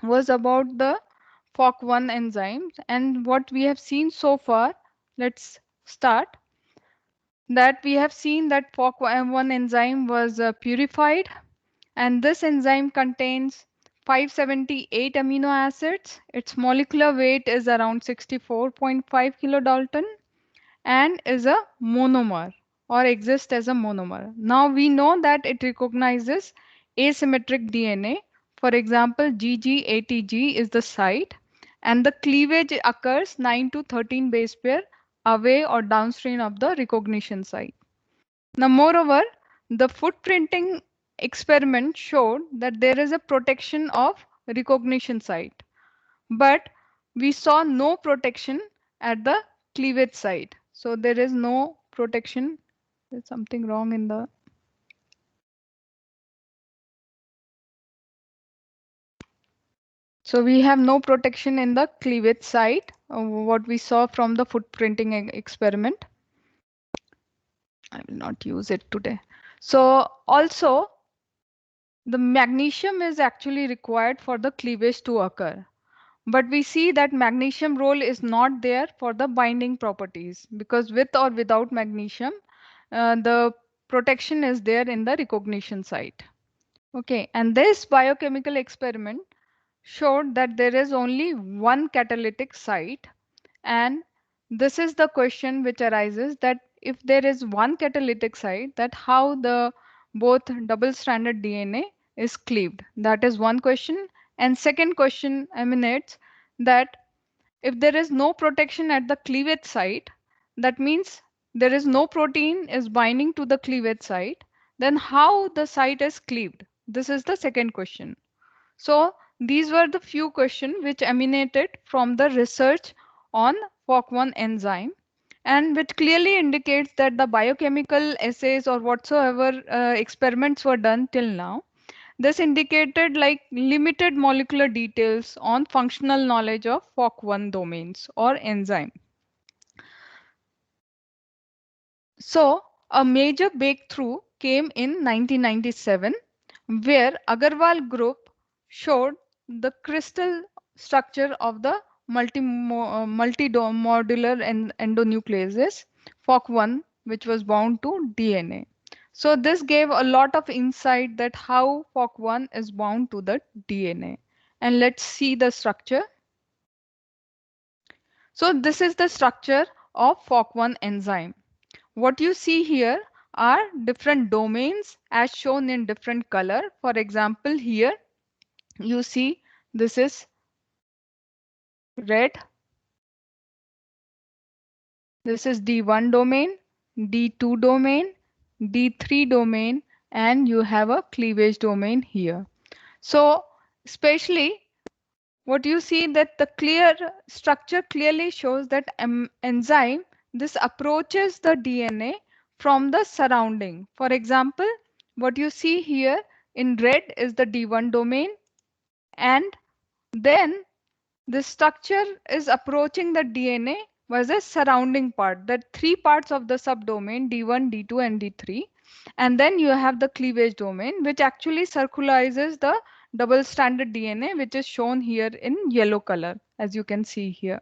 was about the FOC1 enzymes, and what we have seen so far, let's start. That we have seen that FOC1 enzyme was purified, and this enzyme contains 578 amino acids. Its molecular weight is around 64.5 kilodalton and is a monomer or exists as a monomer. Now we know that it recognizes asymmetric DNA. For example, GGATG is the site, and the cleavage occurs 9 to 13 base pair away or downstream of the recognition site. Now, moreover, the footprinting experiment showed that there is a protection of recognition site, but we saw no protection at the cleavage site. So there is no protection. There's something wrong in the. So we have no protection in the cleavage site, what we saw from the footprinting experiment. I will not use it today. So also the magnesium is actually required for the cleavage to occur. But we see that magnesium role is not there for the binding properties, because with or without magnesium, the protection is there in the recognition site. Okay, and this biochemical experiment showed that there is only one catalytic site, and this is the question which arises, that if there is one catalytic site, that how the both double-stranded DNA is cleaved. That is one question. And second question emanates that if there is no protection at the cleavage site, that means there is no protein is binding to the cleavage site, then how the site is cleaved? This is the second question. So these were the few questions which emanated from the research on FOC1 enzyme, and which clearly indicates that the biochemical assays or whatsoever experiments were done till now, this indicated like limited molecular details on functional knowledge of FOC1 domains or enzyme. So a major breakthrough came in 1997, where Agarwal group showed the crystal structure of the multimodular endonucleases FOC1, which was bound to DNA. So this gave a lot of insight that how FOC1 is bound to the DNA. And let's see the structure. So this is the structure of FOC1 enzyme. What you see here are different domains as shown in different color. For example, here you see this is red. This is D1 domain, D2 domain, D3 domain, and you have a cleavage domain here. So especially what you see that the clear structure clearly shows that enzyme this approaches the DNA from the surrounding. For example, what you see here in red is the D1 domain, and then the structure is approaching the DNA was a surrounding part, the three parts of the subdomain D1, D2 and D3. And then you have the cleavage domain, which actually circularizes the double stranded DNA, which is shown here in yellow color, as you can see here.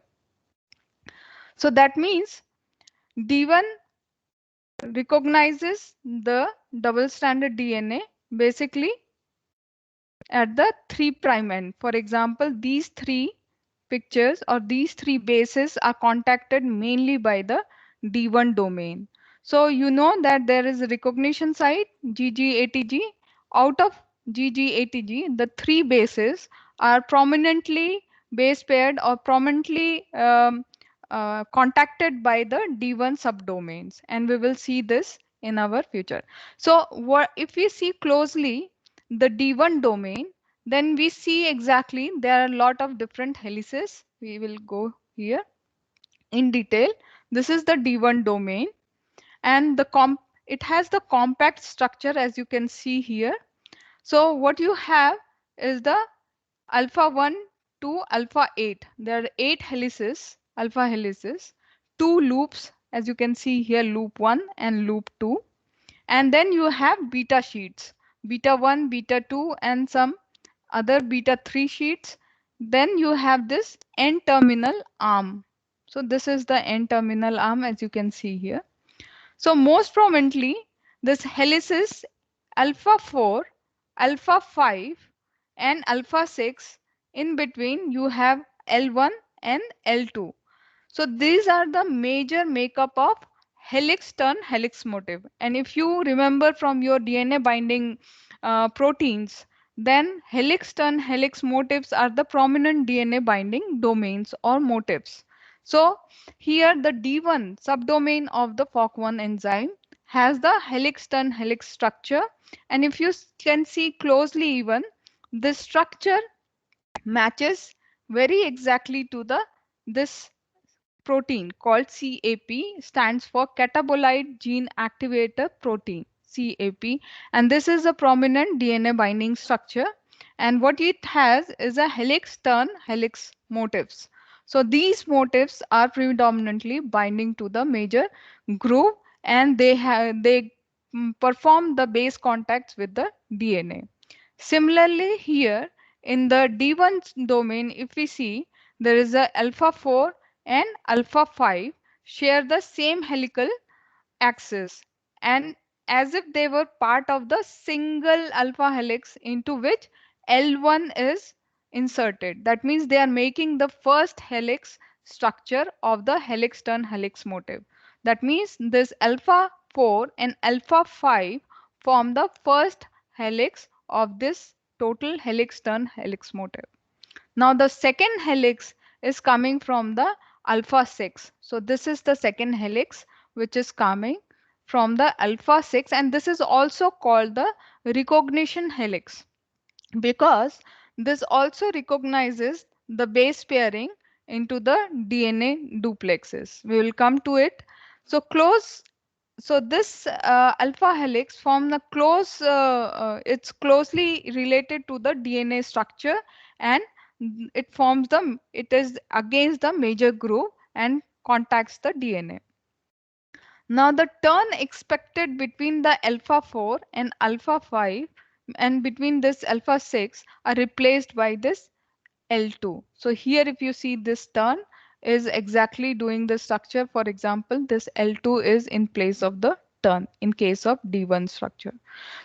So that means D1 recognizes the double stranded DNA basically at the 3' end. For example, these three pictures or these three bases are contacted mainly by the D1 domain. So you know that there is a recognition site GGATG. Out of GGATG, the three bases are prominently base paired or prominently contacted by the D1 subdomains, and we will see this in our future. So what if we see closely the D1 domain, then we see exactly there are a lot of different helices. We will go here in detail. This is the D1 domain, and it has the compact structure as you can see here. So what you have is the alpha 1 to alpha 8. There are 8 helices, alpha helices, 2 loops as you can see here, loop 1 and loop 2. And then you have beta sheets, beta 1, beta 2 and some other beta 3 sheets. then you have this N-terminal arm. So this is the N-terminal arm, as you can see here. So most prominently, this helices alpha 4, alpha 5, and alpha 6. In between, you have L1 and L2. So these are the major makeup of helix turn helix motif. And if you remember from your DNA binding proteins, then helix turn helix motifs are the prominent DNA binding domains or motifs. So here the D1 subdomain of the FOC1 enzyme has the helix turn helix structure. And if you can see closely even, this structure matches very exactly to the this protein called CAP, stands for catabolite gene activator protein, CAP, and this is a prominent DNA binding structure, and what it has is a helix turn helix motifs. So these motifs are predominantly binding to the major groove, and they perform the base contacts with the DNA. Similarly, here in the D1 domain, if we see, there is a alpha 4 and alpha 5 share the same helical axis, and as if they were part of the single alpha helix into which L1 is inserted. That means they are making the first helix structure of the helix turn helix motif. That means this alpha 4 and alpha 5 form the first helix of this total helix turn helix motif. Now the second helix is coming from the alpha 6. So this is the second helix which is coming from the alpha 6, and this is also called the recognition helix because this also recognizes the base pairing into the DNA duplexes. We will come to it. So this alpha helix form the it's closely related to the DNA structure, and it is against the major groove and contacts the DNA. Now the turn expected between the alpha 4 and alpha 5 and between this alpha 6 are replaced by this L2. So here if you see this turn is exactly doing the structure. For example, this L2 is in place of the turn in case of D1 structure.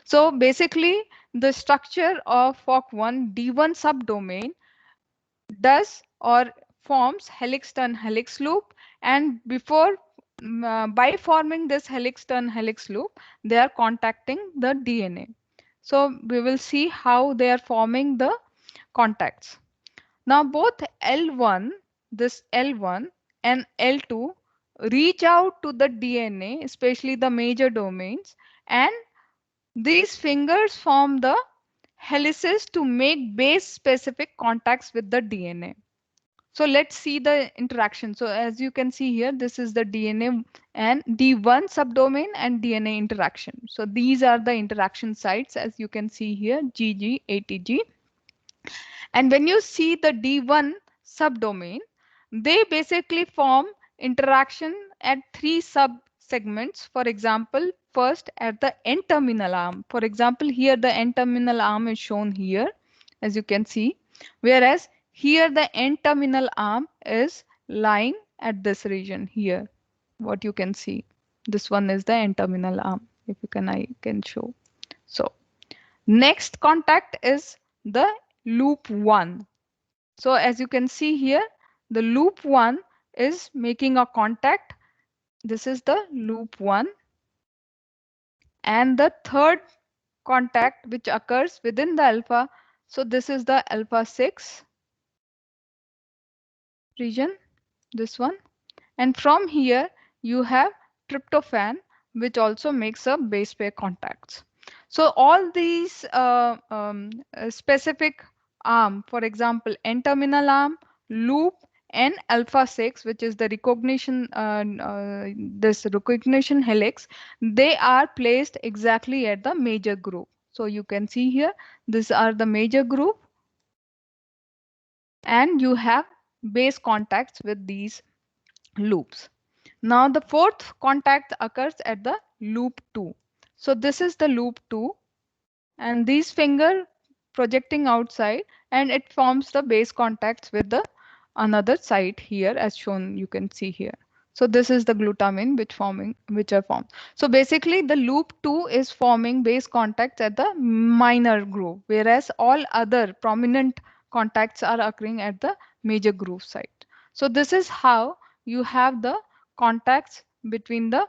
So basically the structure of FOC1 D1 subdomain does or forms helix turn helix loop, and by forming this helix turn helix loop they are contacting the DNA. So we will see how they are forming the contacts. Now both L1, this L1 and L2 reach out to the DNA, especially the major domains, and these fingers form the helices to make base specific contacts with the DNA. So let's see the interaction. So as you can see here, this is the DNA and D1 subdomain and DNA interaction. So these are the interaction sites as you can see here, GG, ATG. And when you see the D1 subdomain, they basically form interaction at three sub segments. For example, first at the N-terminal arm. For example, here the N-terminal arm is shown here, as you can see, whereas here the N-terminal arm is lying at this region here. What you can see, this one is the N-terminal arm. If you can, I can show. So next contact is the loop 1. So as you can see here, the loop 1 is making a contact. This is the loop 1. And the third contact which occurs within the alpha. So this is the alpha 6 region, this one. And from here you have tryptophan, which also makes a base pair contacts. So all these specific arm, for example, N-terminal arm, loop, and alpha 6, which is the this recognition helix, they are placed exactly at the major groove. So you can see here, these are the major groove, and you have base contacts with these loops. Now the fourth contact occurs at the loop 2. So this is the loop 2, and these finger projecting outside, and it forms the base contacts with the another site here as shown, you can see here. So this is the glutamine which are formed. So basically the loop 2 is forming base contacts at the minor groove, whereas all other prominent contacts are occurring at the major groove site. So this is how you have the contacts between the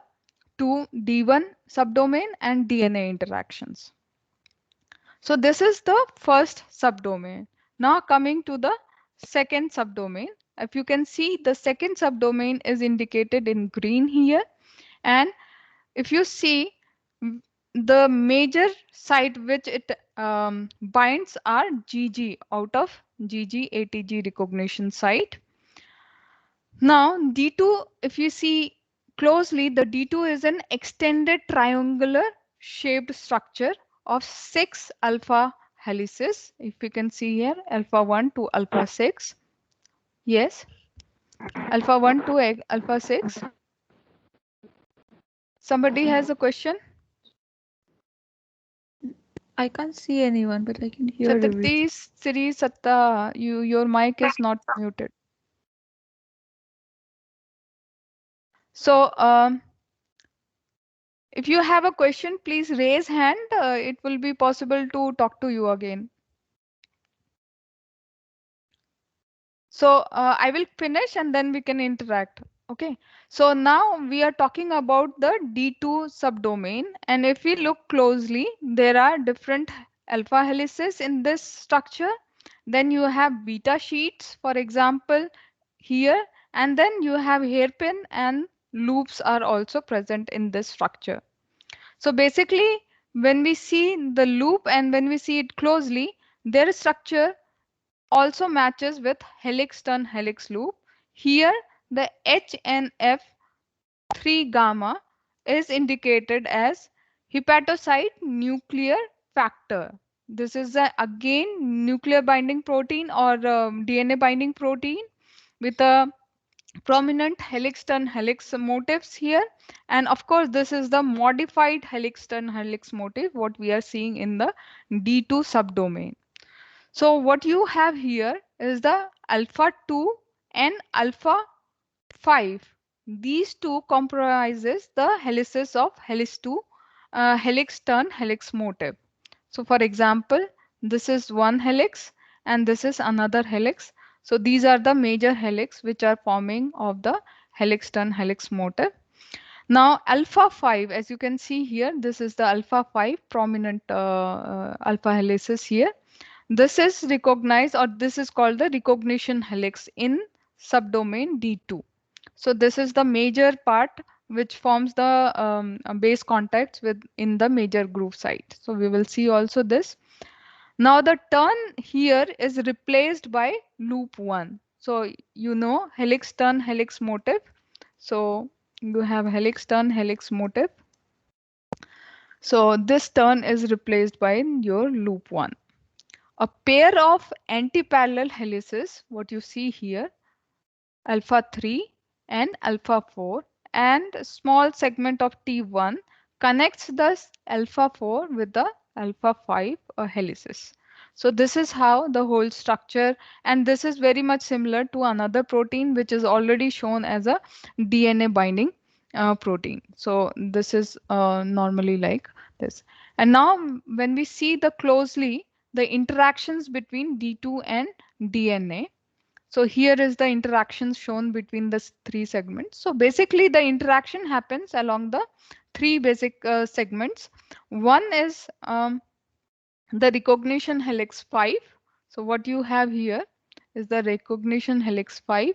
two D1 subdomain and DNA interactions. So this is the first subdomain. Now coming to the second subdomain. If you can see, the second subdomain is indicated in green here. And if you see, the major site which it binds are GG out of GG ATG recognition site. Now D2, if you see closely, the D2 is an extended triangular shaped structure of 6 alpha helices. If you can see here, alpha 1 to alpha 6. Yes, alpha 1 to alpha 6. Somebody has a question? I can't see anyone, but I can hear everything. Chaturthi Sri Satta, your mic is not muted. So if you have a question, please raise hand. It will be possible to talk to you again. So I will finish and then we can interact. Okay. So now we are talking about the D2 subdomain. And if we look closely, there are different alpha helices in this structure. Then you have beta sheets, for example, here. And then you have hairpin and loops are also present in this structure. So basically, when we see the loop and when we see it closely, their structure also matches with helix-turn helix loop. Here, the HNF3 gamma is indicated as hepatocyte nuclear factor. This is again nuclear binding protein or DNA binding protein with a prominent helix-turn helix motifs here. And of course, this is the modified helix-turn helix motif, what we are seeing in the D2 subdomain. So what you have here is the alpha 2 and alpha 5. These two comprises the helices of helix 2, helix turn helix motif. So for example, this is one helix and this is another helix. So these are the major helix which are forming of the helix turn helix motif. Now alpha 5, as you can see here, this is the alpha 5 prominent alpha helices here. This is recognized, or this is called the recognition helix in subdomain D2. So this is the major part which forms the base contacts with in the major groove site. So we will see also this. Now the turn here is replaced by loop 1. So you know helix turn helix motif. So you have helix turn helix motif. So this turn is replaced by your loop 1. A pair of antiparallel helices, what you see here, alpha 3 and alpha 4, and a small segment of T1 connects the alpha 4 with the alpha 5 helices. So this is how the whole structure, and this is very much similar to another protein which is already shown as a DNA binding protein. So this is normally like this. And now when we see the closely the interactions between D2 and DNA. So here is the interaction shown between the three segments. So basically the interaction happens along the three basic segments. One is the recognition helix 5. So what you have here is the recognition helix 5.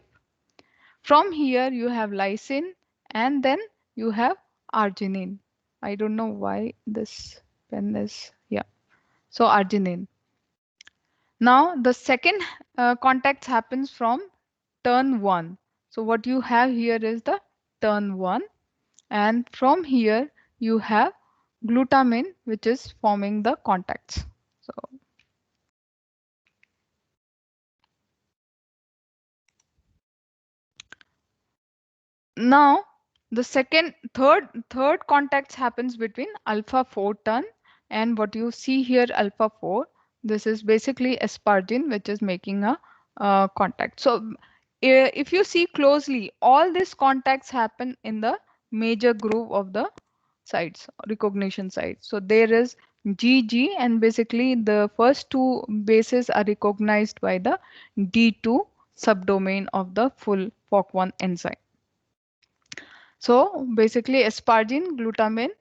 From here you have lysine and then you have arginine. I don't know why this pen is, yeah. So arginine. Now the second contact happens from turn 1. So what you have here is the turn 1, and from here you have glutamine which is forming the contacts. So now the third contacts happens between alpha 4 turn and what you see here alpha 4. This is basically asparagine, which is making a contact. So if you see closely, all these contacts happen in the major groove of the sites, recognition sites. So there is GG, and basically the first two bases are recognized by the D2 subdomain of the full FOC1 enzyme. So basically asparagine, glutamine,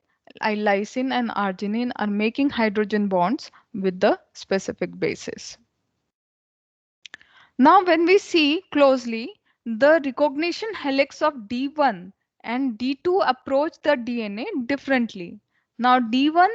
lysine and arginine are making hydrogen bonds with the specific bases. Now when we see closely, the recognition helix of D1 and D2 approach the DNA differently. Now D1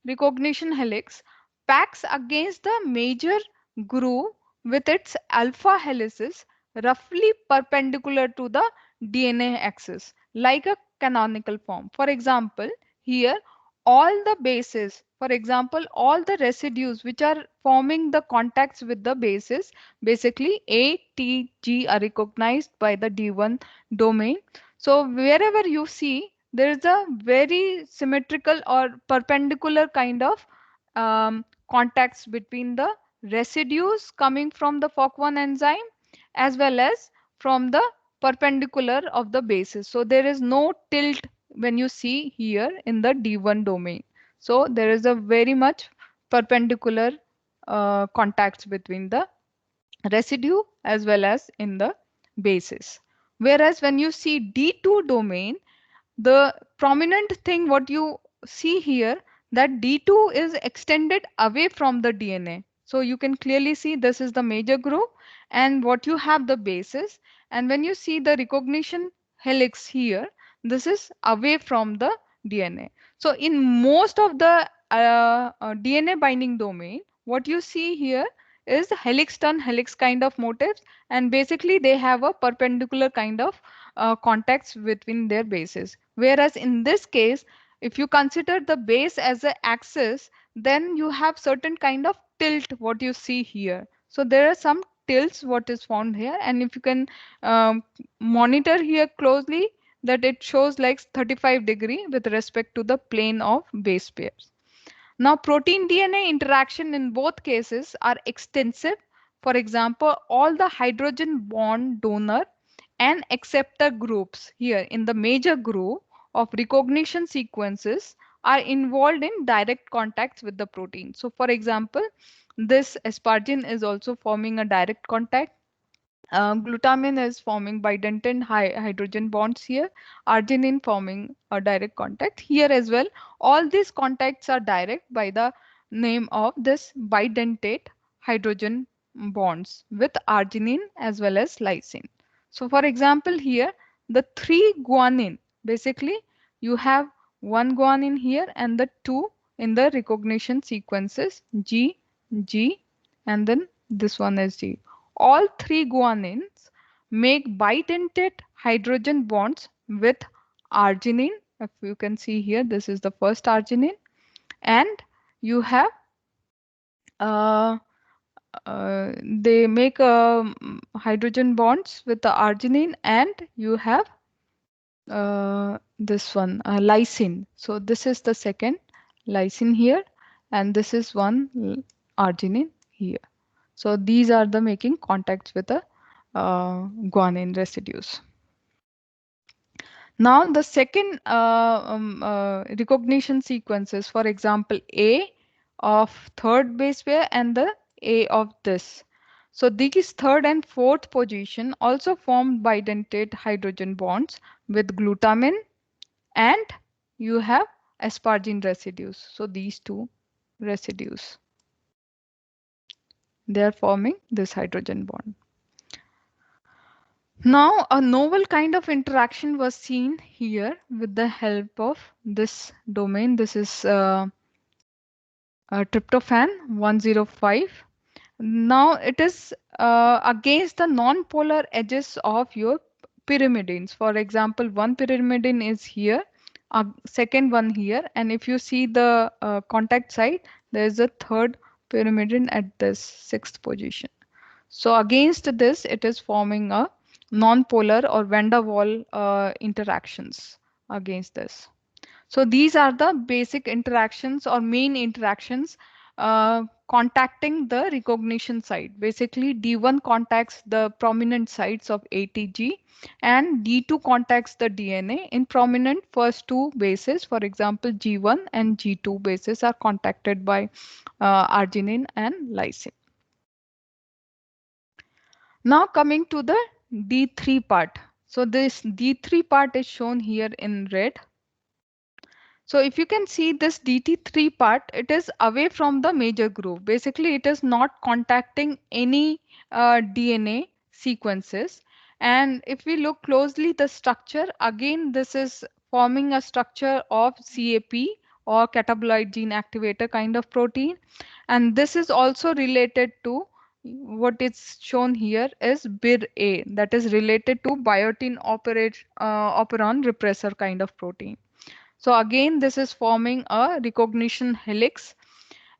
recognition helix packs against the major groove with its alpha helices roughly perpendicular to the DNA axis, like a canonical form. For example, here all the bases, for example, all the residues which are forming the contacts with the bases, basically A, T, G are recognized by the D1 domain. So wherever you see, there is a very symmetrical or perpendicular kind of contacts between the residues coming from the FOC1 enzyme as well as from the perpendicular of the bases. So there is no tilt when you see here in the D1 domain. So there is a very much perpendicular contacts between the residue as well as in the bases. Whereas when you see D2 domain, the prominent thing what you see here, that D2 is extended away from the DNA. So you can clearly see this is the major groove and what you have the bases, and when you see the recognition helix here, this is away from the DNA. So in most of the DNA binding domain, what you see here is helix turn helix kind of motifs, and basically they have a perpendicular kind of contacts between their bases. Whereas in this case, if you consider the base as an axis, then you have certain kind of tilt what you see here. So there are some tilts what is found here, and if you can monitor here closely, that it shows like 35° with respect to the plane of base pairs. Now, protein DNA interaction in both cases are extensive. For example, all the hydrogen bond donor and acceptor groups here in the major group of recognition sequences are involved in direct contacts with the protein. So, for example, this asparagine is also forming a direct contact. Glutamine is forming bidentate hydrogen bonds here, arginine forming a direct contact here as well. All these contacts are direct by the name of this bidentate hydrogen bonds with arginine as well as lysine. So for example here, the 3 guanine, basically you have 1 guanine here and the 2 in the recognition sequences G, G, and then this one is G. All 3 guanines make bidentate hydrogen bonds with arginine. If you can see here, this is the first arginine, and you have they make hydrogen bonds with the arginine, and you have this one lysine. So this is the second lysine here, and this is one arginine here. So these are the making contacts with the guanine residues. Now the second recognition sequences, for example, A of third base pair and the A of this. So these third and fourth position also formed bidentate hydrogen bonds with glutamine, and you have asparagine residues. So these two residues, they are forming this hydrogen bond. Now, a novel kind of interaction was seen here with the help of this domain. This is tryptophan 105. Now, it is against the non-polar edges of your pyrimidines. For example, one pyrimidine is here, a second one here, and if you see the contact site, there is a third pyrimidine at this sixth position. So against this, it is forming a non-polar or van der Waal interactions against this. So these are the basic interactions or main interactions contacting the recognition site. Basically, D1 contacts the prominent sites of ATG and D2 contacts the DNA in prominent first two bases. For example, G1 and G2 bases are contacted by arginine and lysine. Now coming to the D3 part. So this D3 part is shown here in red. So if you can see this DT3 part, it is away from the major groove. Basically, it is not contacting any DNA sequences. And if we look closely, the structure, again, this is forming a structure of CAP or catabolite gene activator kind of protein. And this is also related to what is shown here is BIR-A, that is related to biotin operon repressor kind of protein. So again, this is forming a recognition helix,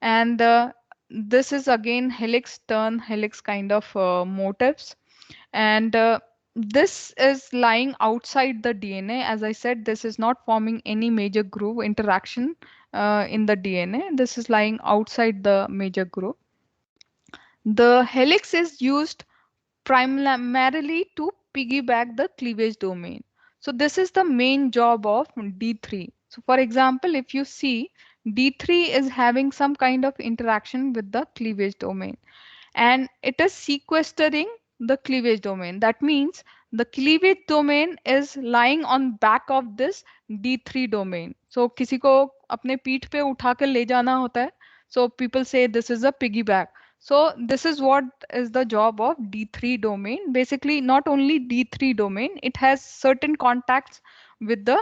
and this is again helix turn helix kind of motifs, and this is lying outside the DNA. As I said, this is not forming any major groove interaction in the DNA. This is lying outside the major groove. The helix is used primarily to piggyback the cleavage domain. So this is the main job of D3. So for example, if you see D3 is having some kind of interaction with the cleavage domain and it is sequestering the cleavage domain. That means the cleavage domain is lying on back of this D3 domain. So किसी को अपने पीठ पे उठा कर ले जाना होता है. So people say this is a piggyback. So this is what is the job of D3 domain. Basically, not only D3 domain, it has certain contacts with the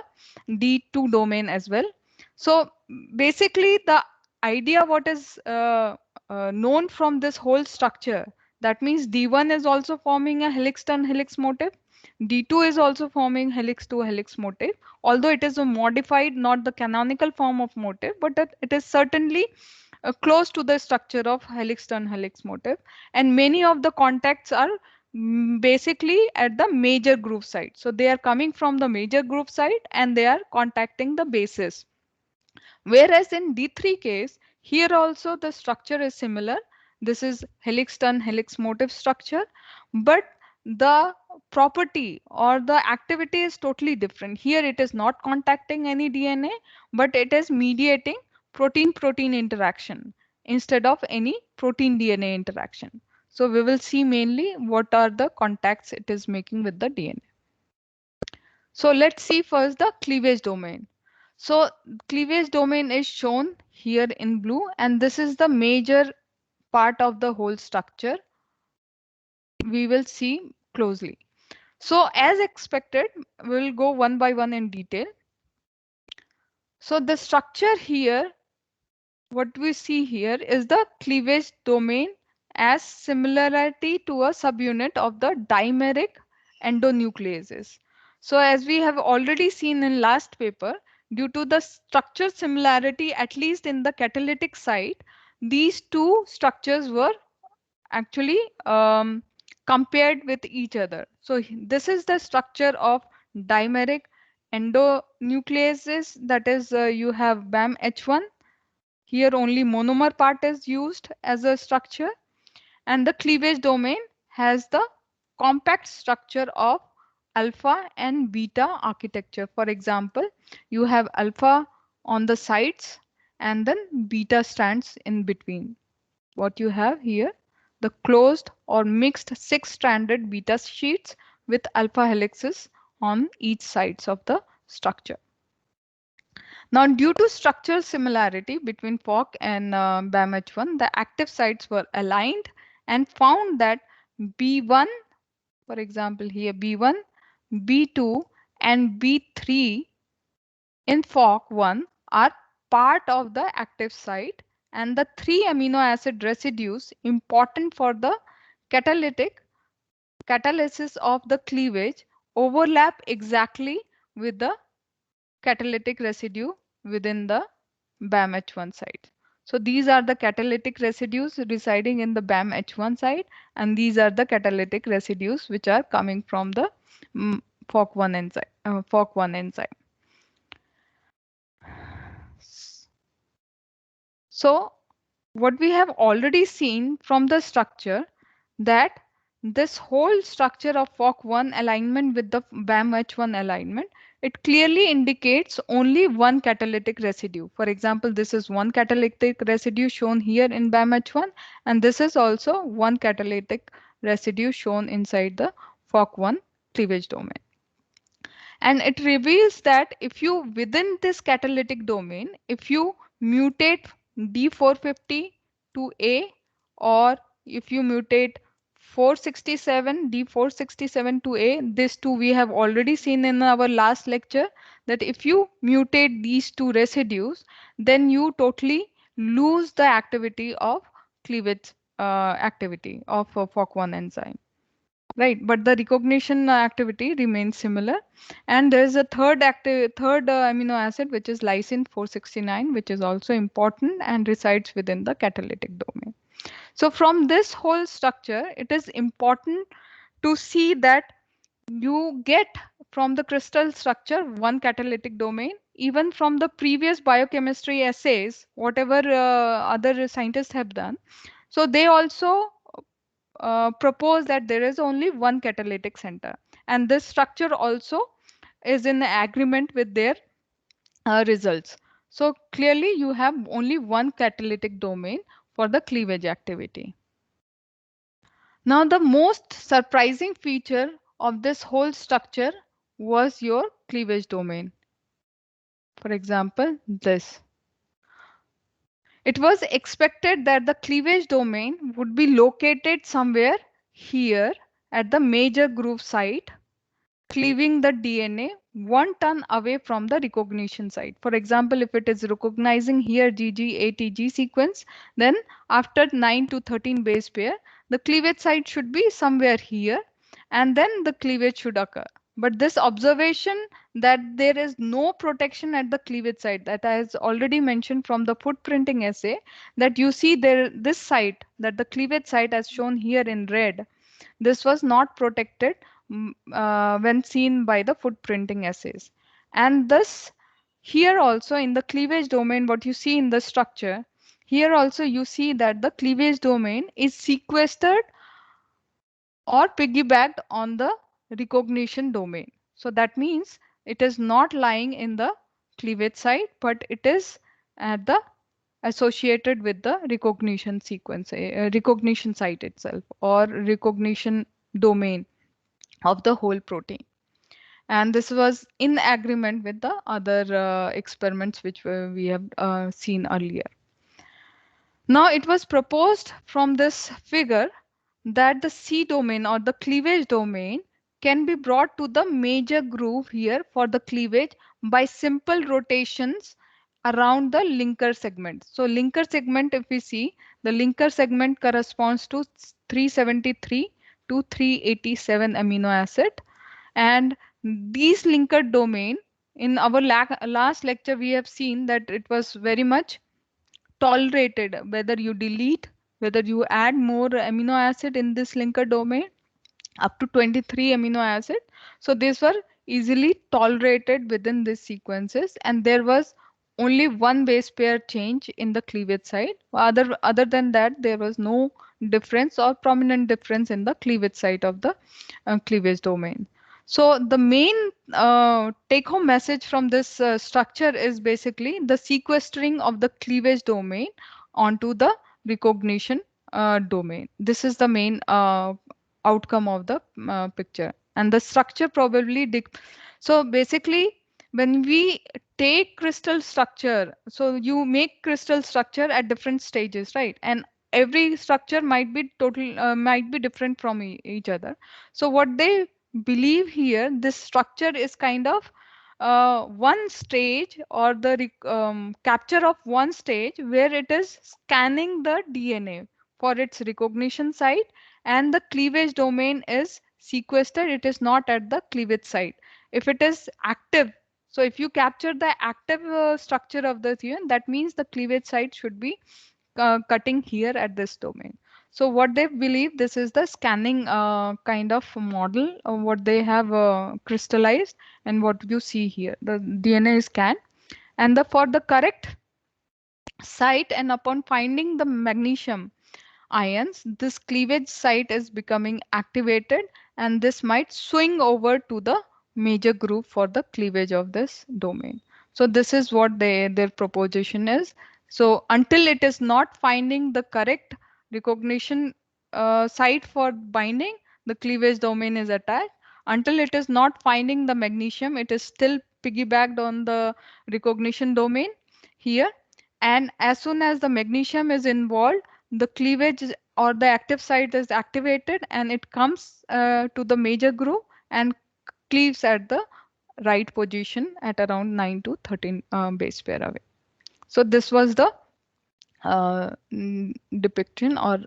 D2 domain as well. So basically, the idea what is known from this whole structure, that means D1 is also forming a helix turn helix motif. D2 is also forming helix to helix motif, although it is a modified, not the canonical form of motif, but it is certainly close to the structure of helix turn helix motif, and many of the contacts are basically at the major groove site. So they are coming from the major groove site and they are contacting the bases. Whereas in D3 case, here also the structure is similar. This is helix turn helix motif structure, but the property or the activity is totally different. Here it is not contacting any DNA, but it is mediating protein-protein interaction instead of any protein-DNA interaction. So we will see mainly what are the contacts it is making with the DNA. So let's see first the cleavage domain. So cleavage domain is shown here in blue, and this is the major part of the whole structure. We will see closely. So as expected, we'll go one by one in detail. So the structure here, what we see here is the cleavage domain as similarity to a subunit of the dimeric endonucleases. So as we have already seen in last paper, due to the structure similarity, at least in the catalytic site, these two structures were actually compared with each other. So this is the structure of dimeric endonucleases, that is you have BAM-H1. Here only monomer part is used as a structure, and the cleavage domain has the compact structure of alpha and beta architecture. For example, you have alpha on the sides and then beta strands in between. What you have here, the closed or mixed six-stranded beta sheets with alpha helices on each sides of the structure. Now, due to structural similarity between FOC and BAMH1, the active sites were aligned and found that B1, for example, here B1, B2, and B3 in FOC1 are part of the active site, and the three amino acid residues important for the catalysis of the cleavage overlap exactly with the catalytic residue within the BAMH1 site. So these are the catalytic residues residing in the BAMH1 site, and these are the catalytic residues which are coming from the FOC1 enzyme. So what we have already seen from the structure, that this whole structure of FOC1 alignment with the BAMH1 alignment, it clearly indicates only one catalytic residue. For example, this is one catalytic residue shown here in BAMH1, and this is also one catalytic residue shown inside the FOC1 cleavage domain. And it reveals that if you, within this catalytic domain, if you mutate D450 to A, or if you mutate 467 D467 to A, this two we have already seen in our last lecture, that if you mutate these two residues, then you totally lose the activity of cleavage activity of FOC1 enzyme. Right, but the recognition activity remains similar. And there is a third amino acid, which is lysine 469, which is also important and resides within the catalytic domain. So from this whole structure, it is important to see that you get from the crystal structure one catalytic domain. Even from the previous biochemistry essays, whatever other scientists have done, so they also propose that there is only one catalytic center, and this structure also is in agreement with their results. So clearly you have only one catalytic domain for the cleavage activity. Now the most surprising feature of this whole structure was your cleavage domain. For example, this. It was expected that the cleavage domain would be located somewhere here at the major groove site, cleaving the DNA 1 ton away from the recognition site. For example, if it is recognizing here GG-ATG sequence, then after 9 to 13 base pair, the cleavage site should be somewhere here, and then the cleavage should occur. But this observation that there is no protection at the cleavage site, that I has already mentioned from the footprinting assay, that you see there this site, that the cleavage site as shown here in red, this was not protected when seen by the footprinting assays. And thus here also in the cleavage domain, what you see in the structure, here also you see that the cleavage domain is sequestered or piggybacked on the recognition domain. So that means it is not lying in the cleavage site, but it is at the associated with the recognition sequence, recognition site itself, or recognition domain of the whole protein. And this was in agreement with the other experiments which we have seen earlier. Now it was proposed from this figure that the C domain or the cleavage domain can be brought to the major groove here for the cleavage by simple rotations around the linker segment. So linker segment, if we see, the linker segment corresponds to 373 to 387 amino acid, and these linker domain, in our last lecture we have seen that it was very much tolerated, whether you delete, whether you add more amino acid in this linker domain, up to 23 amino acid. So these were easily tolerated within these sequences, and there was only one base pair change in the cleavage site. Other than that, there was no difference or prominent difference in the cleavage site of the cleavage domain. So the main take-home message from this structure is basically the sequestering of the cleavage domain onto the recognition domain. This is the main outcome of the picture, and the structure probably so basically when we take crystal structure, so you make crystal structure at different stages, right? And every structure might be might be different from each other. So what they believe here, this structure is kind of one stage, or the capture of one stage where it is scanning the DNA for its recognition site, and the cleavage domain is sequestered. It is not at the cleavage site. If it is active, so if you capture the active structure of the UN, that means the cleavage site should be cutting here at this domain. So what they believe, this is the scanning kind of model of what they have crystallized, and what you see here, the DNA is scanned, and for the correct site, and upon finding the magnesium ions, this cleavage site is becoming activated, and this might swing over to the major group for the cleavage of this domain. So this is what their proposition is. So until it is not finding the correct recognition site for binding, the cleavage domain is attached. Until it is not finding the magnesium, it is still piggybacked on the recognition domain here. And as soon as the magnesium is involved, the cleavage or the active site is activated, and it comes to the major group and cleaves at the right position at around 9 to 13 base pair away. So this was the depiction. Or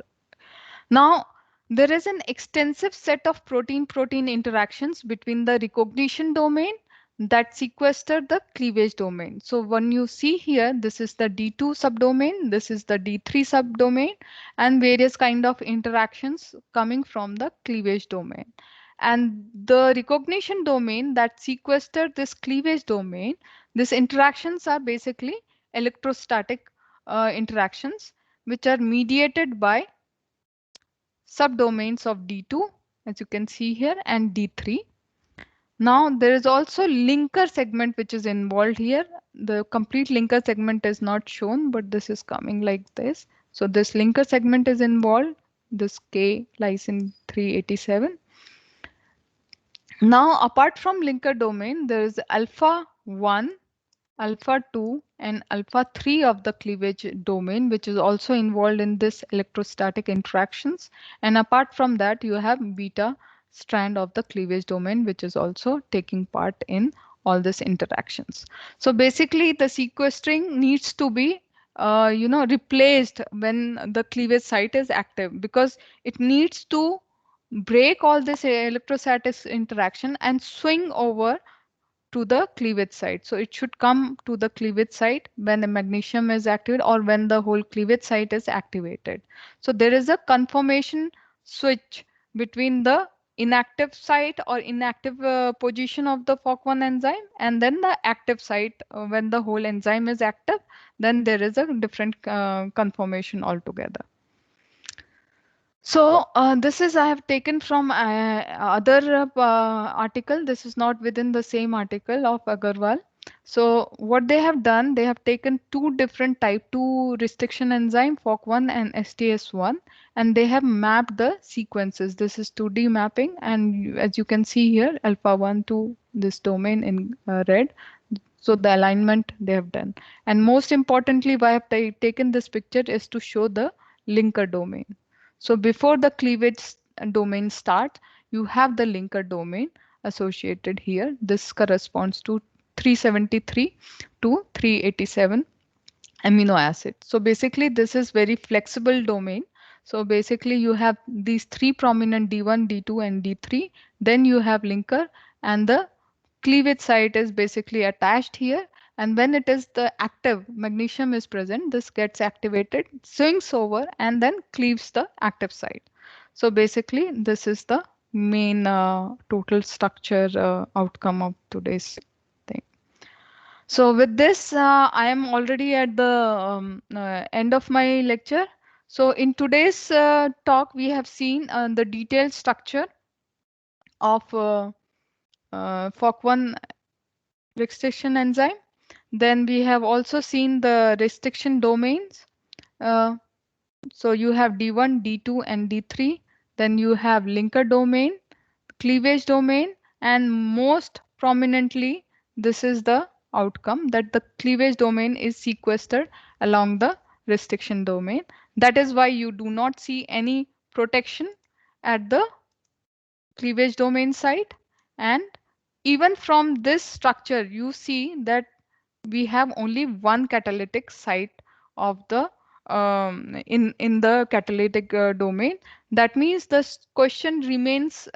now there is an extensive set of protein-protein interactions between the recognition domain that sequester the cleavage domain. So when you see here, this is the D2 subdomain, this is the D3 subdomain, and various kind of interactions coming from the cleavage domain. And the recognition domain that sequester this cleavage domain, these interactions are basically electrostatic interactions, which are mediated by subdomains of D2, as you can see here, and D3. Now there is also linker segment which is involved here. The complete linker segment is not shown, but this is coming like this. So this linker segment is involved. This K lies in 387. Now apart from linker domain, there is alpha 1, alpha 2, and alpha 3 of the cleavage domain, which is also involved in this electrostatic interactions. And apart from that, you have beta strand of the cleavage domain, which is also taking part in all these interactions. So basically the sequestering needs to be replaced when the cleavage site is active, because it needs to break all this electrostatic interaction and swing over to the cleavage site. So it should come to the cleavage site when the magnesium is activated or when the whole cleavage site is activated. So there is a conformation switch between the inactive site or inactive position of the FOC1 enzyme and then the active site. When the whole enzyme is active, then there is a different conformation altogether. So this is I have taken from other article. This is not within the same article of Agarwal. So what they have done, they have taken two different type 2 restriction enzyme, FOC1 and STS1, and they have mapped the sequences. This is 2D mapping, and as you can see here, alpha 1 to this domain in red. So the alignment they have done. And most importantly, why I have taken this picture is to show the linker domain. So before the cleavage domain starts, you have the linker domain associated here. This corresponds to 373 to 387 amino acid. So basically this is very flexible domain. So basically you have these three prominent D1, D2 and D3. Then you have linker, and the cleavage site is basically attached here. And when it is the active magnesium is present, this gets activated, swings over and then cleaves the active site. So basically this is the main total structure outcome of today's thing. So with this, I am already at the end of my lecture. So in today's talk, we have seen the detailed structure of FOC1 restriction enzyme. Then we have also seen the restriction domains. So you have D1, D2, and D3. Then you have linker domain, cleavage domain, and most prominently, this is the outcome that the cleavage domain is sequestered along the restriction domain. That is why you do not see any protection at the cleavage domain site. And even from this structure, you see that we have only one catalytic site of the in the catalytic domain. That means the question remains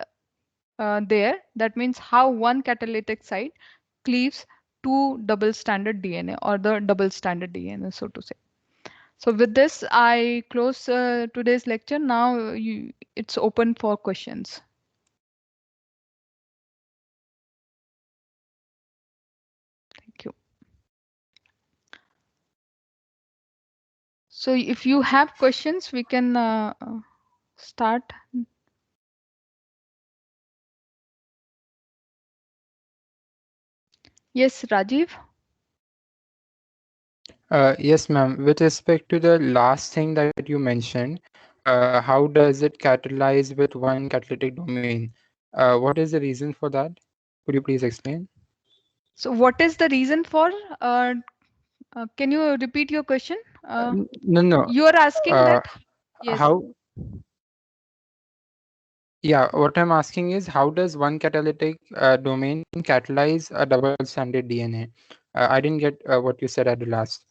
there. That means how one catalytic site cleaves two double stranded DNA or the double stranded DNA, so to say. So with this, I close today's lecture. Now it's open for questions. Thank you. So if you have questions, we can start. Yes, Rajiv. Yes, ma'am. With respect to the last thing that you mentioned, how does it catalyze with one catalytic domain? What is the reason for that? Could you please explain? So what is the reason for? Can you repeat your question? No, no. You are asking Uh, that? Yes. how? Yeah, what I'm asking is how does one catalytic domain catalyze a double-stranded DNA? I didn't get what you said at the last.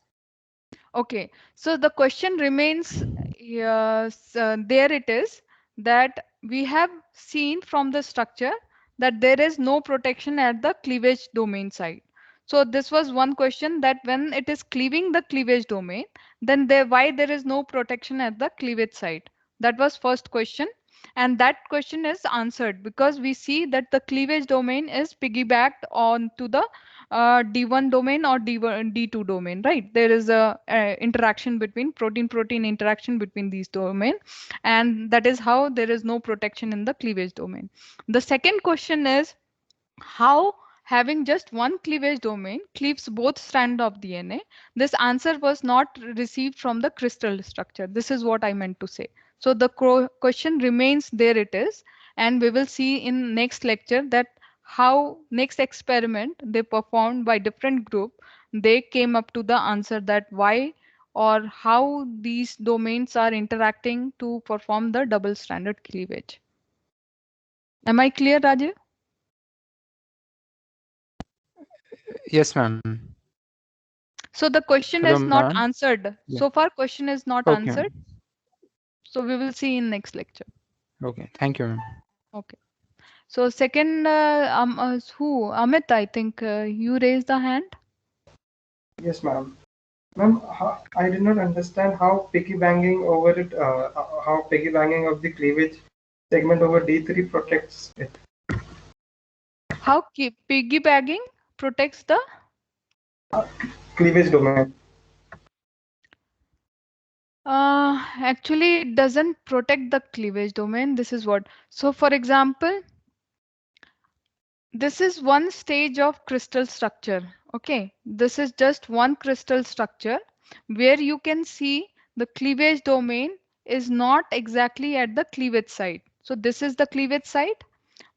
Okay. So the question remains, yes, there it is, that we have seen from the structure that there is no protection at the cleavage domain side. So this was one question, that when it is cleaving the cleavage domain, then why there is no protection at the cleavage side? That was first question. And that question is answered because we see that the cleavage domain is piggybacked on to the D1 domain or D2 domain, right? There is a interaction between protein-protein interaction between these domain, and that is how there is no protection in the cleavage domain. The second question is how having just one cleavage domain cleaves both strands of DNA. This answer was not received from the crystal structure. This is what I meant to say. So the question remains, there it is, and we will see in next lecture that how next experiment they performed by different group, they came up to the answer that why or how these domains are interacting to perform the double stranded cleavage. Am I clear, Rajiv? Yes, ma'am. So the question Hello, is not ma'am. answered. Yeah. So far question is not Okay, ma'am. answered. So we will see in next lecture. Okay. Thank you, ma'am. Okay. So second, who? Amit, I think you raised the hand. Yes, ma'am. Ma'am, I did not understand how piggy banging over it, how piggy banging of the cleavage segment over D3 protects it. How piggybacking protects the? Cleavage domain. Actually, it doesn't protect the cleavage domain. This is what. So for example, this is one stage of crystal structure. Okay, this is just one crystal structure where you can see the cleavage domain is not exactly at the cleavage site. So this is the cleavage site.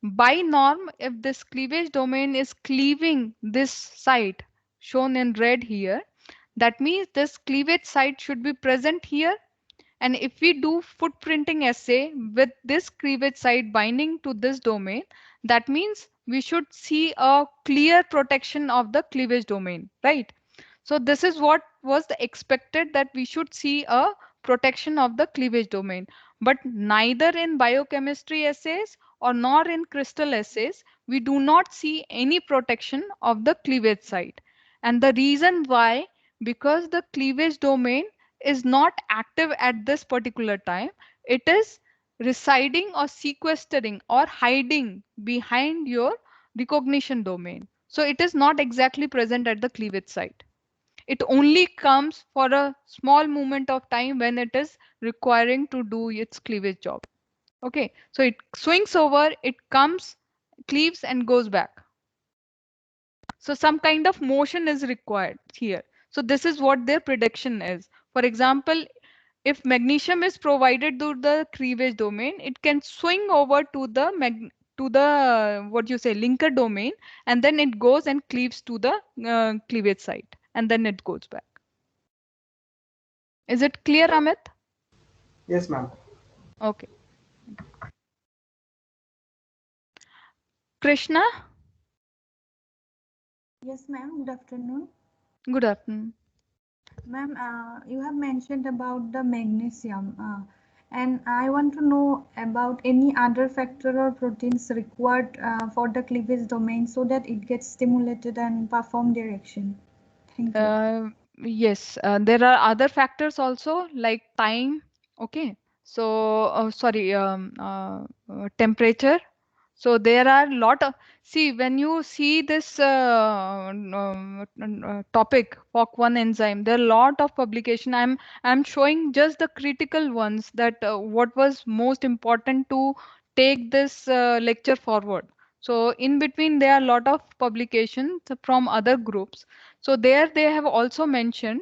By norm, if this cleavage domain is cleaving this site shown in red here, that means this cleavage site should be present here. And if we do footprinting assay with this cleavage site binding to this domain, that means we should see a clear protection of the cleavage domain, right? So this is what was the expected, that we should see a protection of the cleavage domain. But neither in biochemistry assays or nor in crystal assays, we do not see any protection of the cleavage site. And the reason why, because the cleavage domain is not active at this particular time. It is residing or sequestering or hiding behind your recognition domain. So it is not exactly present at the cleavage site. It only comes for a small moment of time when it is requiring to do its cleavage job. Okay, so it swings over, it comes, cleaves and goes back. So some kind of motion is required here. So this is what their prediction is. For example, if magnesium is provided to the cleavage domain, it can swing over to the what you say linker domain, and then it goes and cleaves to the cleavage site, and then it goes back. Is it clear, Amit? Yes, ma'am. Okay. Krishna, Yes, ma'am. Good afternoon. good afternoon. Ma'am, you have mentioned about the magnesium, and I want to know about any other factor or proteins required for the cleavage domain so that it gets stimulated and perform their action. Thank you. Yes, there are other factors also like time. Okay, so sorry, temperature. So there are a lot of, see, when you see this topic, FOC1 enzyme, there are a lot of publication. I'm showing just the critical ones, that what was most important to take this lecture forward. So in between, there are a lot of publications from other groups. So there they have also mentioned,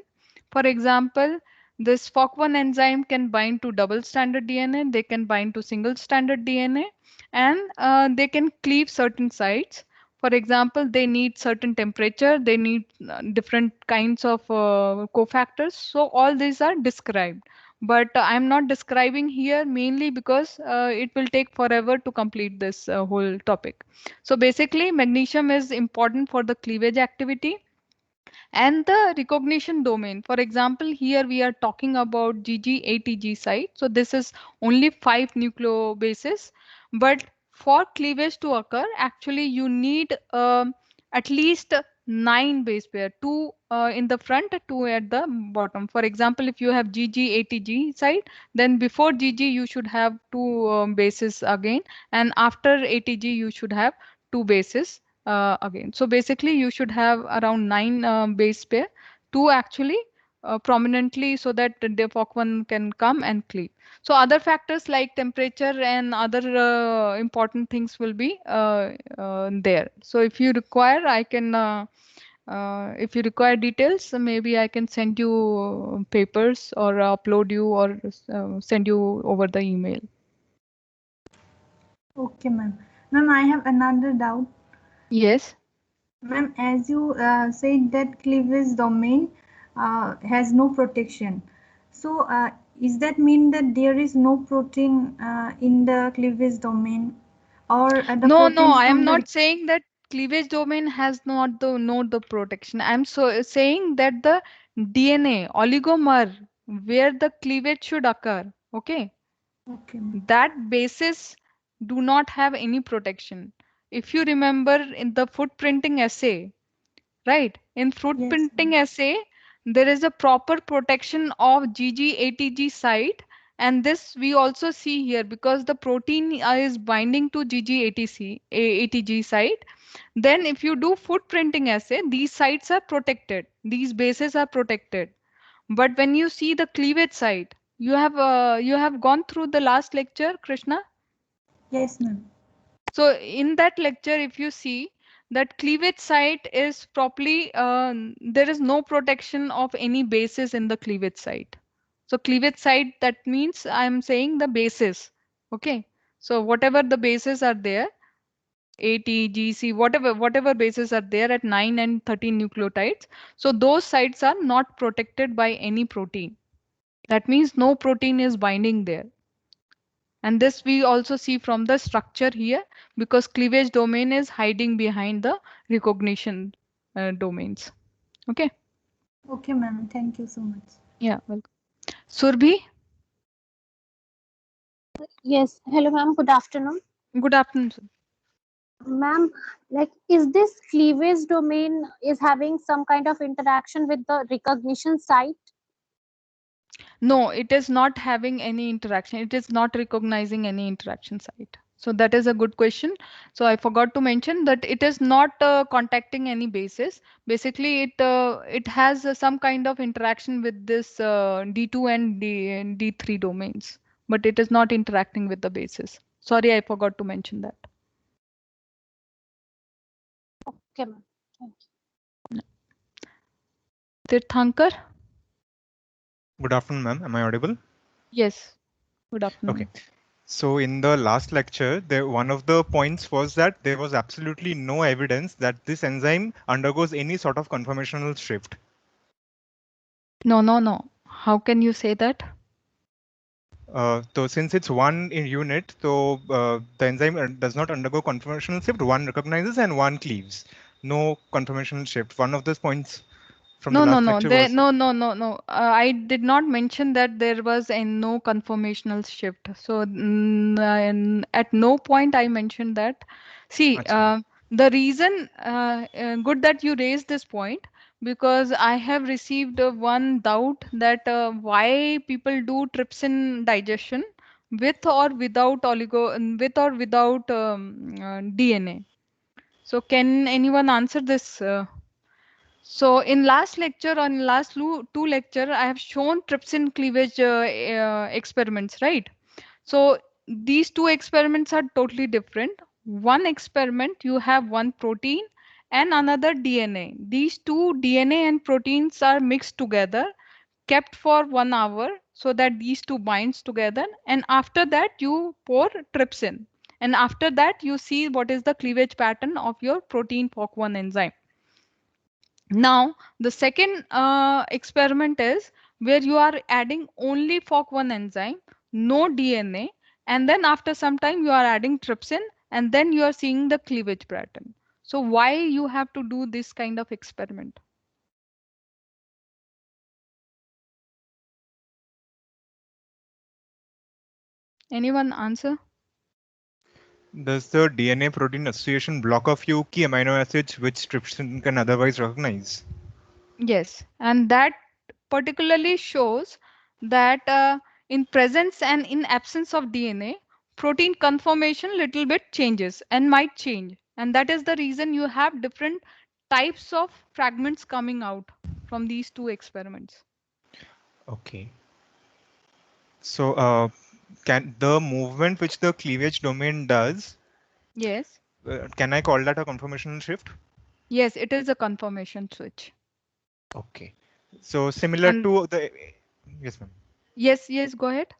for example, this FOC1 enzyme can bind to double stranded DNA, they can bind to single stranded DNA, and they can cleave certain sites. For example, they need certain temperature, they need different kinds of cofactors. So all these are described. But I'm not describing here mainly because it will take forever to complete this whole topic. So basically, magnesium is important for the cleavage activity and the recognition domain. For example, here we are talking about GGATG site. So this is only 5 nucleobases, but for cleavage to occur, actually you need at least 9 base pair, 2 in the front, 2 at the bottom. For example, if you have GGATG site, then before GG you should have 2 bases again, and after ATG you should have 2 bases again. So basically you should have around 9 base pair, 2 actually prominently, so that the FOC1 can come and cleave. So other factors like temperature and other important things will be there. So if you require, I can if you require details, maybe I can send you papers or upload you or send you over the email. Okay, ma'am. Ma'am, I have another doubt. Yes. Ma'am, as you said that cleavage domain has no protection. So is that mean that there is no protein in the cleavage domain, or the No, proteins I am from the not saying that cleavage domain has not the protection. I'm so saying that the DNA oligomer where the cleavage should occur, okay, okay, ma'am. that bases do not have any protection. If you remember in the footprinting assay, right? In Yes, footprinting ma'am. assay, there is a proper protection of GGATG site, and this we also see here because the protein is binding to ATG site. Then if you do footprinting assay, these sites are protected, these bases are protected. But when you see the cleavage site, you have gone through the last lecture, Krishna. Yes, ma'am. So in that lecture, if you see that cleavage site is properly, there is no protection of any bases in the cleavage site. So cleavage site, that means I'm saying the bases. Okay. So whatever the bases are there, AT, GC, whatever bases are there at 9 and 13 nucleotides. So those sites are not protected by any protein. That means no protein is binding there. And this we also see from the structure here, because cleavage domain is hiding behind the recognition domains. Okay. Okay, ma'am. Thank you so much. Yeah. Welcome. Surbhi, Yes, hello ma'am, good afternoon. good afternoon. Sir. Ma'am, like is this cleavage domain is having some kind of interaction with the recognition site? No, it is not having any interaction. It is not recognizing any interaction site. So that is a good question. So I forgot to mention that it is not contacting any bases. Basically, it has some kind of interaction with this D2 and D3 domains, but it is not interacting with the bases. Sorry, I forgot to mention that. Okay, ma'am. Thank you. Tirthankar? Good afternoon, ma'am. Am I audible? Yes. Good afternoon. Okay. So in the last lecture, one of the points was that there was absolutely no evidence that this enzyme undergoes any sort of conformational shift. No. How can you say that? So since it's one in unit, so the enzyme does not undergo conformational shift. One recognizes and one cleaves. No conformational shift. One of those points from the last lecture was No. I did not mention that there was a no conformational shift. So at no point I mentioned that. See, Achha. the reason, good that you raised this point, because I have received one doubt that why people do trypsin digestion with or without DNA. So can anyone answer this? So in last lecture, on last two lecture, I have shown trypsin cleavage experiments, right? So these two experiments are totally different. One experiment, you have one protein and another DNA. These two DNA and proteins are mixed together, kept for 1 hour so that these two binds together. And after that, you pour trypsin. And after that, you see what is the cleavage pattern of your protein FOC1 enzyme. Now, the second experiment is where you are adding only FOC1 enzyme, no DNA, and then after some time you are adding trypsin, and then you are seeing the cleavage pattern. So why you have to do this kind of experiment? Anyone answer? Does the DNA protein association block a few key amino acids which trypsin can otherwise recognize? Yes, and that particularly shows that in presence and in absence of DNA, protein conformation little bit changes and might change. And that is the reason you have different types of fragments coming out from these two experiments. Okay. So can the movement which the cleavage domain does, Yes. can I call that a conformational shift? Yes, it is a conformation switch. Okay. So similar And to the, yes, ma'am. yes, go ahead.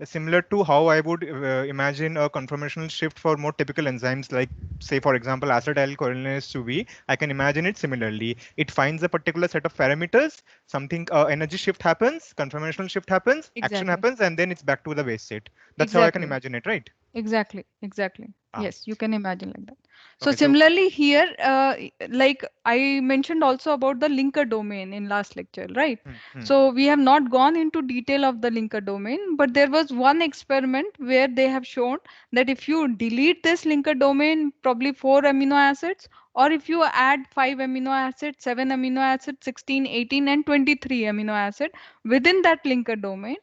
Similar to how I would imagine a conformational shift for more typical enzymes like, say, for example, acetylcholinesterase 2B, I can imagine it similarly. It finds a particular set of parameters, something energy shift happens, conformational shift happens, action Exactly. happens, and then it's back to the base state. That's how I can Exactly. imagine it, right? Exactly. Ah. Yes, you can imagine like that. So Okay, so similarly here, like I mentioned also about the linker domain in last lecture, right? So we have not gone into detail of the linker domain, but there was one experiment where they have shown that if you delete this linker domain, probably 4 amino acids, or if you add 5 amino acids, 7 amino acids, 16, 18, and 23 amino acid within that linker domain,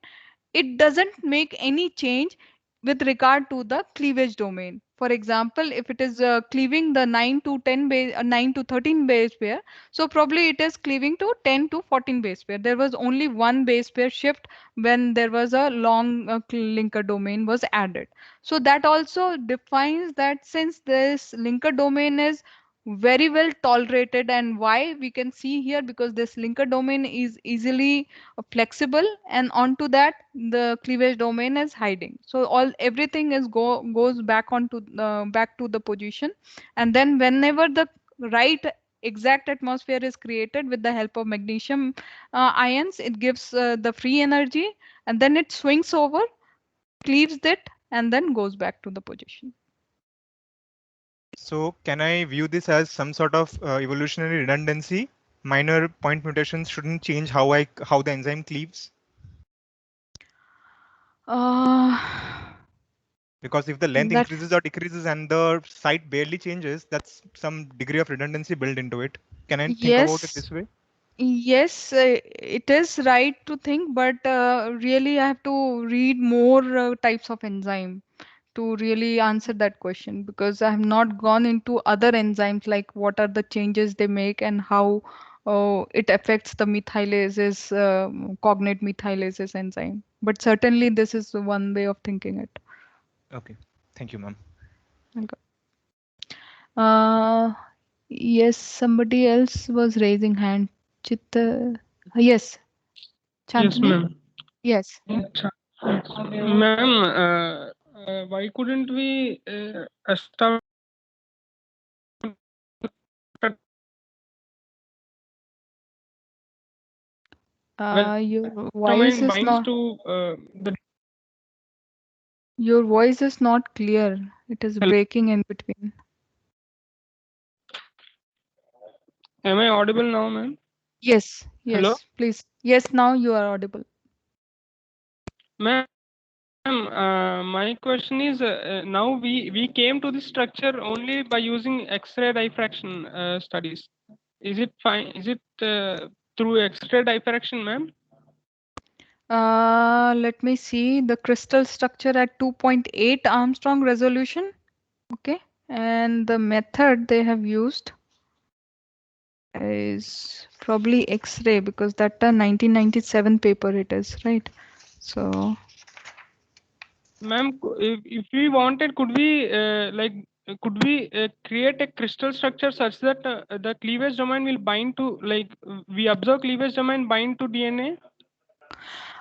it doesn't make any change with regard to the cleavage domain. For example, if it is cleaving the 9 to 10 base, 9 to 13 base pair, so probably it is cleaving to 10 to 14 base pair. There was only one base pair shift when there was a long linker domain was added. So that also defines that since this linker domain is very well tolerated, and why we can see here, because this linker domain is easily flexible, and onto that the cleavage domain is hiding, so everything is goes back back to the position, and then whenever the right exact atmosphere is created with the help of magnesium ions, it gives the free energy, and then it swings over, cleaves it, and then goes back to the position. So can I view this as some sort of evolutionary redundancy? Minor point mutations shouldn't change how the enzyme cleaves? Because if the length That increases or decreases and the site barely changes, that's some degree of redundancy built into it. Can I think about it yes, this way? yes, it is right to think, but really I have to read more types of enzyme to really answer that question, because I have not gone into other enzymes, like what are the changes they make and how it affects the methylases, cognate methylases enzyme. But certainly this is one way of thinking it. Okay, thank you, ma'am. Okay. Yes, somebody else was raising hand. Chitta, yes, Yes, Chandni? ma'am. Yes. Ma'am, why couldn't we establish Your voice domain is binds not. to the Your voice is not clear. It is breaking in between. Am I audible now, ma'am? Yes, Hello? yes, please. Yes, now you are audible. Ma'am, my question is now we came to this structure only by using X-ray diffraction studies. Is it fine? Is it through X-ray diffraction, ma'am? Let me see the crystal structure at 2.8 Armstrong resolution. Okay, and the method they have used is probably X-ray because that a 1997 paper it is, right? So Ma'am, if we wanted, could we create a crystal structure such that the cleavage domain will bind to, like, we observe cleavage domain bind to DNA?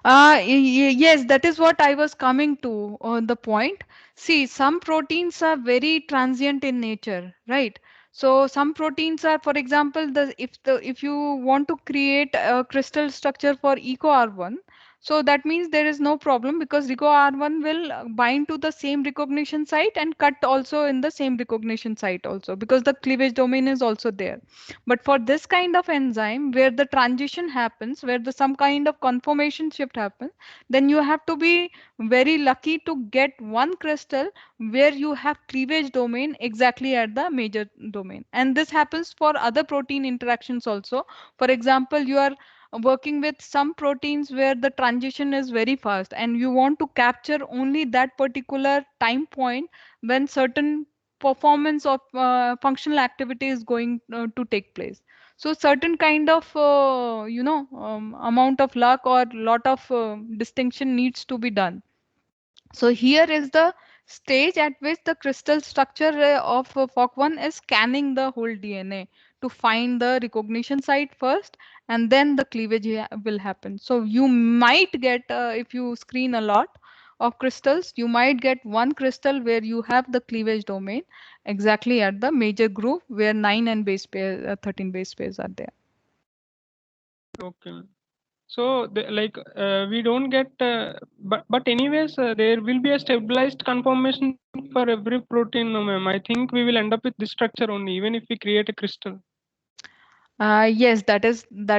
yes, that is what I was coming to on the point. See, some proteins are very transient in nature, right? So some proteins are, for example, if you want to create a crystal structure for EcoR1, so that means there is no problem because EcoR1 will bind to the same recognition site and cut also in the same recognition site also because the cleavage domain is also there. But for this kind of enzyme where the transition happens, where the some kind of conformation shift happens, then you have to be very lucky to get one crystal where you have cleavage domain exactly at the major domain. And this happens for other protein interactions also. For example, you are working with some proteins where the transition is very fast and you want to capture only that particular time point when certain performance of functional activity is going to take place. So certain kind of amount of luck or lot of distinction needs to be done. So here is the stage at which the crystal structure of FOC1 is scanning the whole DNA to find the recognition site first, and then the cleavage will happen. So you might get, if you screen a lot of crystals, you might get one crystal where you have the cleavage domain exactly at the major groove where 9 and base pair, 13 base pairs are there. Okay. So, we don't get, but anyways, there will be a stabilized conformation for every protein, no, ma'am. I think we will end up with this structure only, even if we create a crystal. Yes, that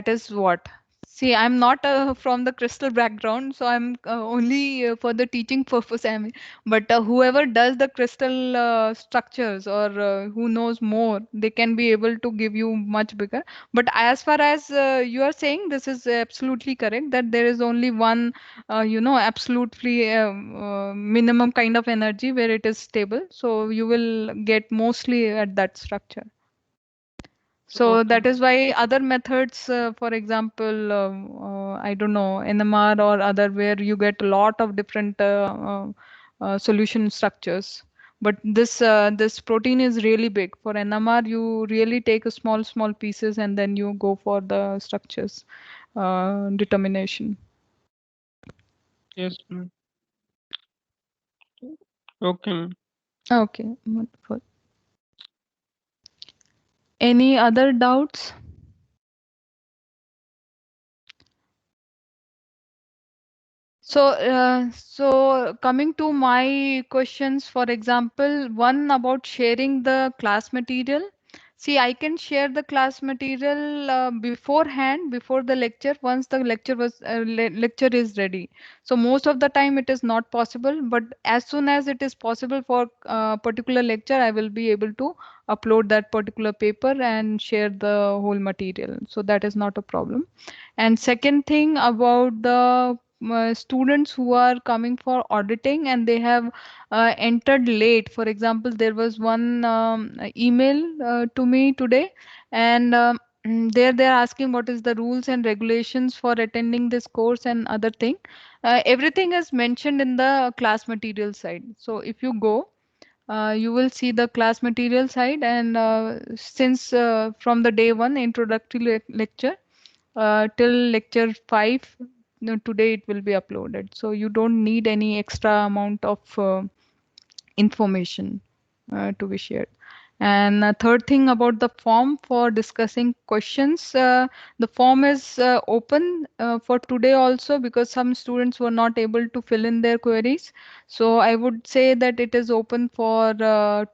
is what. See, I'm not from the crystal background, so I'm only for the teaching purpose. I mean, but whoever does the crystal structures or who knows more, they can be able to give you much bigger. But as far as you are saying, this is absolutely correct that there is only one, absolutely minimum kind of energy where it is stable. So you will get mostly at that structure. So Okay. that is why other methods, for example, I don't know, NMR or other, where you get a lot of different solution structures. But this protein is really big. For NMR, you really take a small pieces and then you go for the structures determination. Yes, ma'am. Okay, ma'am. Okay, wonderful. Any other doubts? So coming to my questions, for example, one about sharing the class material. See, I can share the class material beforehand, before the lecture, once the lecture is ready. So most of the time it is not possible, but as soon as it is possible for particular lecture, I will be able to upload that particular paper and share the whole material. So that is not a problem. And second thing about the students who are coming for auditing and they have entered late. For example, there was one email to me today, and there they're asking what is the rules and regulations for attending this course and other thing. Everything is mentioned in the class material side. So if you go, you will see the class material side, and since from the day one introductory lecture till lecture 5, today it will be uploaded. So you don't need any extra amount of information to be shared. And third thing about the form for discussing questions, the form is open for today also because some students were not able to fill in their queries. So I would say that it is open for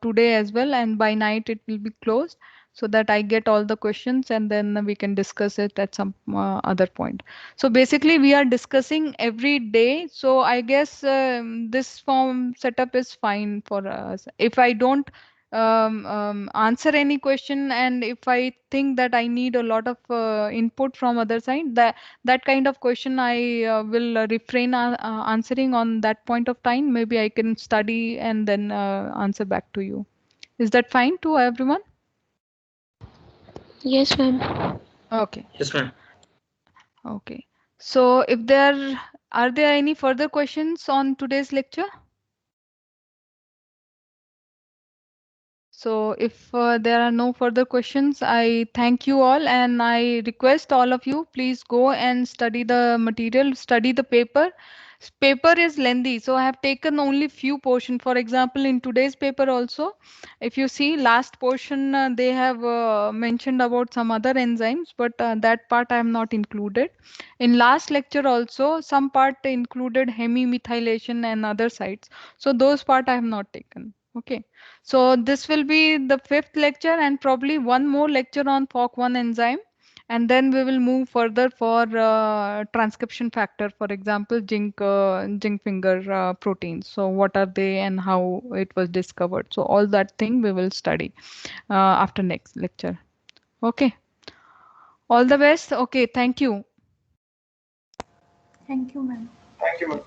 today as well, and by night it will be closed so that I get all the questions and then we can discuss it at some other point. So basically we are discussing every day. So I guess this form setup is fine for us. If I don't answer any question, and if I think that I need a lot of input from other side, that kind of question I will refrain answering on that point of time. Maybe I can study and then answer back to you. Is that fine to everyone? Yes, ma'am. Okay. Yes, ma'am. Okay. So if are there any further questions on today's lecture? So if there are no further questions, I thank you all, and I request all of you, please go and study the material, study the paper. Paper is lengthy, so I have taken only few portion. For example, in today's paper also, if you see last portion, they have mentioned about some other enzymes, but that part I have not included. In last lecture also, some part included hemimethylation and other sites. So those part I have not taken. Okay. So this will be the 5th lecture, and probably one more lecture on FOC1 enzyme. And then we will move further for transcription factor, for example, zinc finger proteins. So what are they and how it was discovered? So all that thing we will study after next lecture. Okay. All the best. Okay. Thank you. Thank you, ma'am. Thank you, ma'am.